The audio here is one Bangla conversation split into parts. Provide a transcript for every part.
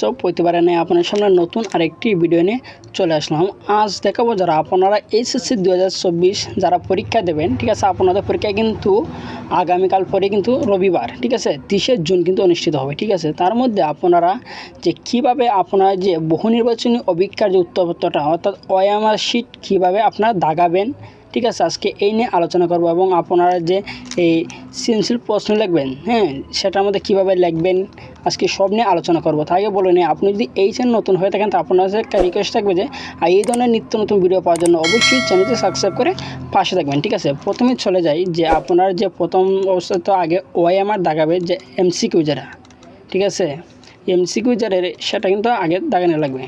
সব প্রতিবারে নিয়ে আপনার সামনে নতুন আরেকটি ভিডিও নিয়ে চলে আসলাম। আজ দেখাবো যারা আপনারা এইচএসসি 2024 যারা পরীক্ষা দেবেন, ঠিক আছে। আপনাদের পরীক্ষা কিন্তু আগামীকাল পরে কিন্তু রবিবার, ঠিক আছে, 30 জুন কিন্তু অনুষ্ঠিত হবে, ঠিক আছে। তার মধ্যে আপনারা যে কীভাবে আপনারা যে বহু নির্বাচনী অভিজ্ঞতার যে উত্তরপত্রটা অর্থাৎ ওএমআর শিট কীভাবে আপনারা দাগাবেন, ঠিক আছে, আজকে এই নিয়ে আলোচনা করব। এবং আপনারা যে এই সৃজনশীল প্রশ্ন লিখবেন, সেটার মধ্যে কীভাবে লিখবেন আজকে সব নিয়ে আলোচনা করব। তাই বলে নিয়ে আপনি যদি এই চ্যানেল নতুন হয়ে থাকেন তো আপনার একটা রিকোয়েস্ট থাকবে যে এই ধরনের নিত্য নতুন ভিডিও পাওয়ার জন্য অবশ্যই চ্যানেলটি সাবস্ক্রাইব করে পাশে থাকবেন, ঠিক আছে। প্রথমে চলে যাই যে আপনার যে প্রথম অবস্থা তো আগে ওএমআর দাগাবে যে এমসিকিউ যারা, ঠিক আছে, এমসিকিউ যারা সেটা কিন্তু আগে দাগানো লাগবে।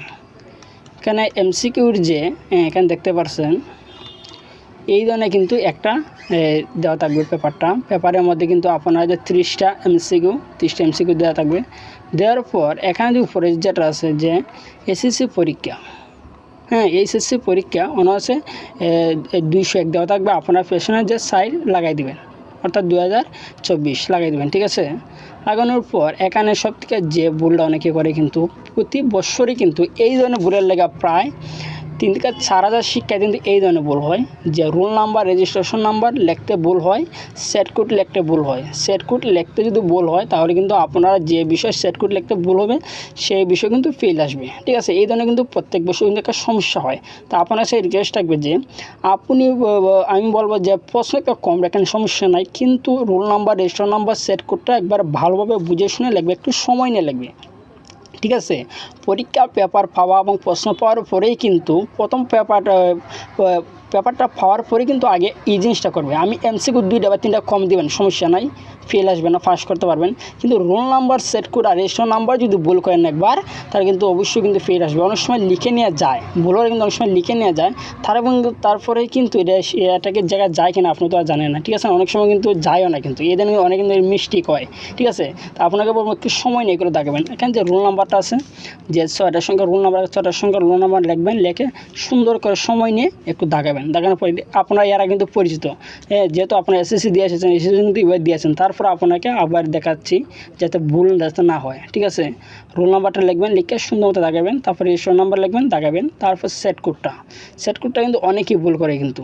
এখানে এমসিকিউর যে এখানে দেখতে পাচ্ছেন এই ধরনের কিন্তু একটা দেওয়া থাকবে পেপারের মধ্যে কিন্তু আপনার যে 30টা এমসিকিউ দেওয়া থাকবে। দেওয়ার পর এখানে যে উপরে যেটা আছে যে এসএসসি পরীক্ষা, এইচএসসি পরীক্ষা অনার্সে 201 দেওয়া থাকবে। আপনার পেছনের যে সাইড লাগাই দিবেন, অর্থাৎ 2024 লাগাই দেবেন, ঠিক আছে। লাগানোর পর এখানে সব থেকে যে ভুলটা অনেকে করে কিন্তু প্রতি বছরই কিন্তু এই ধরনের ভুলের লেগা প্রায় 3 থেকে 4,000 শিক্ষার্থী কিন্তু এই ধরনের ভুল হয় যে রোল নাম্বার রেজিস্ট্রেশন নাম্বার লিখতে ভুল হয়, সেট কোড লিখতে ভুল হয়। সেট কোড লিখতে যদি ভুল হয় তাহলে কিন্তু আপনারা যে বিষয় সেট কোড লিখতে ভুল হবে সেই বিষয় কিন্তু ফেল আসবে, ঠিক আছে। এই ধরনের কিন্তু প্রত্যেক বছর কিন্তু একটা সমস্যা হয়। তা আপনার সেই রিকোয়েস্ট থাকবে যে আমি বলবো যে প্রশ্ন একটা কম লেখেন, সমস্যা নাই, কিন্তু roll number registration number set কোডটা একবার ভালোভাবে বুঝে শুনে লিখবে, একটু সময় নিয়ে লিখবে, ঠিক আছে। পরীক্ষা পেপার পাওয়া এবং প্রশ্ন পাওয়ার পরেই কিন্তু প্রথম পেপারটা পাওয়ার পরে কিন্তু আগে এই জিনিসটা করবে। আমি এমসিকিউ 2টা বা 3টা কম দিবেন, সমস্যা নাই, ফেল আসবে না, পাস করতে পারবেন। কিন্তু রোল নাম্বার সেট কোড আর রেজিস্ট্রেশন নাম্বার যদি ভুল করেন একবার তাহলে কিন্তু অবশ্যই কিন্তু ফেল আসবে। অনেক সময় লিখে নেওয়া যায়, ভুল হলে কিন্তু অনেক সময় লিখে নেওয়া যায়, তারপরে কিন্তু এটাকে জায়গায় যায় কিনা আপনি তো আর জানেন না, ঠিক আছে। অনেক সময় কিন্তু যায়ও না, কিন্তু এদের অনেক কিন্তু মিস্টেক হয়, ঠিক আছে। তা আপনাকে বলবো একটু সময় নিয়ে করে দাগাবেন। এখানে যে রোল নাম্বারটা আছে যে 6টার সঙ্গে রোল নাম্বার, 6টার সঙ্গে রোল নাম্বার লিখবেন, লিখে সুন্দর করে সময় নিয়ে একটু দাগাবেন। দাগানোর পরে আপনারা এরা কিন্তু পরিচিত, যেহেতু আপনারা এসএসসি দিয়ে এসেছেন, এসএসসি কিন্তু এবার দিয়েছেন, তারপর আপনাকে আবার দেখাচ্ছি যাতে ভুল যাতে না হয়, ঠিক আছে। রোল নাম্বারটা লিখবেন, লিখে সুন্দর মতো দাগাবেন, তারপরে রেজিস্ট্রেশন নাম্বার লিখবেন, দাগাবেন। তারপর সেট কোডটা কিন্তু অনেকেই ভুল করে, কিন্তু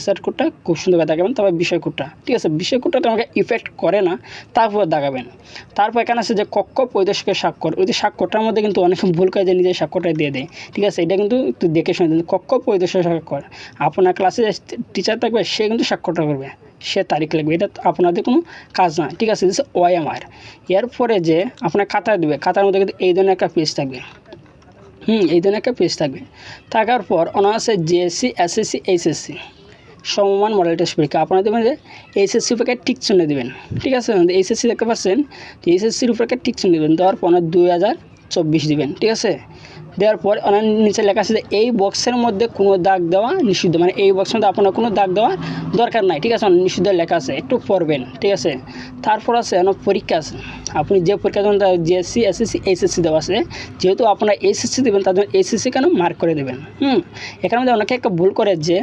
সেট কোডটা খুব সুন্দর করে দাগাবেন। তারপর বিষয় কোডটা, ঠিক আছে, বিষয় কোডটা তোমাকে ইফেক্ট করে না, তারপর দাগাবেন। তারপর এখানে আছে যে কক্ষ পরিদর্শকের স্বাক্ষর, ওই যে স্বাক্ষরটার মধ্যে কিন্তু অনেক ভুল করে যে নিজের স্বাক্ষরটা দিয়ে দেয়, ঠিক আছে। এটা কিন্তু একটু দেখে শুনে দিন। কক্ষ পরিদর্শকের স্বাক্ষর, আপনার ক্লাসে যে টিচার থাকবে সে কিন্তু স্বাক্ষরটা করবে, সে তারিখ লিখবে, এটা আপনাদের কোনো কাজ না, ঠিক আছে। দিচ্ছে ওএমআর। এরপরে যে আপনার খাতা দেবে, খাতার মধ্যে কিন্তু এই ধরনের একটা পেজ থাকবে, এই ধরনের একটা পেজ থাকবে। থাকার পর অনার্সে জিএসসি এসএসসি এইচএসসি সমমান মডেল টেস্ট পরীক্ষা আপনারা দেবেন যে এইচএসসির উপরে টিক চিহ্ন দেবেন, ঠিক আছে। এইচএসসি দেখতে পাচ্ছেন যে এইচএসসির উপরে টিক চিহ্ন দেবেন, দেওয়ার পর 2024 দিবেন, ঠিক আছে। দেওয়ার পর অনেক নিচে লেখা আছে যে এই বক্সের মধ্যে কোনো দাগ দেওয়া নিষিদ্ধ, মানে এই বক্সের মধ্যে আপনার কোনো দাগ দেওয়ার দরকার নাই, ঠিক আছে, নিষিদ্ধ লেখা আছে, একটু পড়বেন, ঠিক আছে। তারপর আছে অনেক পরীক্ষা আছে, আপনি যে পরীক্ষা দেবেন জিএসসি এসএসসি এইচএসসি দেওয়া আছে, যেহেতু আপনারা এইচএসসি দেবেন তার জন্য এইচএসসি কেন মার্ক করে দেবেন। এখানে মধ্যে অনেকে একটা ভুল করে যে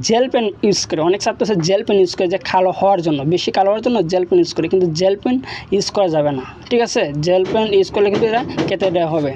জেল পেন ইউজ করে, অনেক ছাত্র আছে জেল পেন ইউজ করে যে কালো হওয়ার জন্য, বেশি কালো হওয়ার জন্য জেল পেন ইউজ করে, কিন্তু জেল পেন ইউজ করা যাবে না, ঠিক আছে। জেল পেন ইউজ করলে কিন্তু এটা কেটে দেওয়া হবে।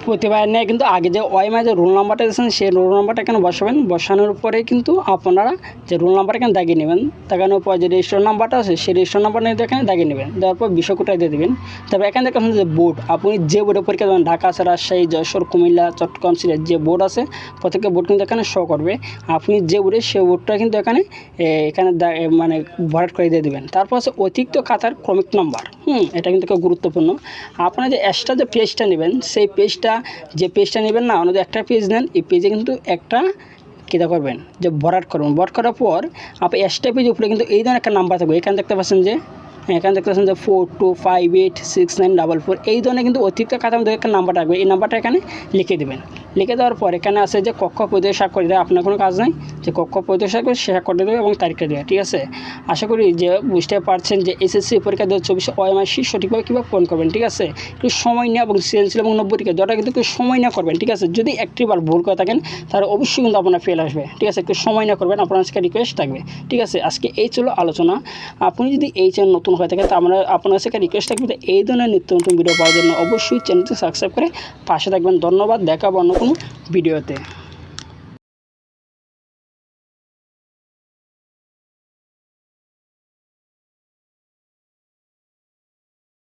প্রতিবার নেয় কিন্তু আগে যে ওএমআর যে রোল নাম্বারটা দিয়েছেন সেই রোল নাম্বারটা এখানে বসাবেন, বসানোর পরে কিন্তু আপনারা যে রোল নাম্বার এখানে দাগিয়ে নেবেন, দাগানোর পর যে রেজিস্ট্রেশন নাম্বারটা আছে সেই রেজিস্ট্রেশন নাম্বার নিয়ে এখানে দাগিয়ে নেবেন, দেওয়ার পর বিষয় কোডটা দিয়ে দেবেন। তারপর এখানে দেখেন যে বোর্ড, আপনি যে বোর্ডে পরীক্ষা দেবেন, ঢাকা আছে, রাজশাহী, যশোর, কুমিল্লা, চট্টগ্রাম, সিলেট, যে বোর্ড আছে প্রত্যেকটা বোর্ড কিন্তু এখানে শো করবে। আপনি যে বোর্ডে সেই বোর্ডটা কিন্তু এখানে মানে ভরাট করে দিয়ে দেবেন। তারপর আছে অতিরিক্ত খাতার ক্রমিক নাম্বার, এটা কিন্তু খুব গুরুত্বপূর্ণ। আপনারা যে এক্সট্রা যে পেজটা নেবেন সেই পেজটা নেবেন না, অন্য একটা পেজ নেন, এই পেজে কিন্তু একটা কীটা করবেন যে ভরাট করবেন। ভরাট করার পর আপনি এক্সট্রা পেজের উপরে কিন্তু এই ধরনের একটা নাম্বার থাকবে, এখানে দেখতে পাচ্ছেন যে 42586944, এই ধরনের কিন্তু অতিরিক্ত খাতার মধ্যে একটা নাম্বার থাকবে, এই নাম্বারটা এখানে লিখে দেবেন। লিখে দেওয়ার পর এখানে আছে যে কক্ষ পরিদর্শক স্বাক্ষর দেয়, আপনার কোনো কাজ নাই, যে কক্ষ পরিদর্শক সে স্বাক্ষর দেবে এবং তারিখটা দেবে। ঠিক আছে, আশা করি যে বুঝতে পারছেন যে এসএসসি পরীক্ষা 2024 OMRC সঠিকভাবে কীভাবে পূরণ করবেন। ঠিক আছে, একটু সময় নিয়ে এবং সৃজনশীল এবং 90 টিকা দুটো কিন্তু একটু সময় না করবেন। ঠিক আছে, যদি একটিবার ভুল করে থাকেন তাহলে অবশ্যই কিন্তু আপনার ফেল আসবে। ঠিক আছে, একটু সময় না করবেন, আপনার আজকে রিকোয়েস্ট থাকবে। ঠিক আছে, আজকে এই ছিল আলোচনা। আপনি যদি এই চ্যানেল নতুন হয়ে থাকেন তো আপনার কাছে রিকোয়েস্ট থাকবে যে এই ধরনের নিত্য নতুন ভিডিও পাওয়ার জন্য অবশ্যই চ্যানেলটি সাবস্ক্রাইব করে পাশে থাকবেন। ধন্যবাদ, দেখা হবে অন্য কোনো ভিডিওতে।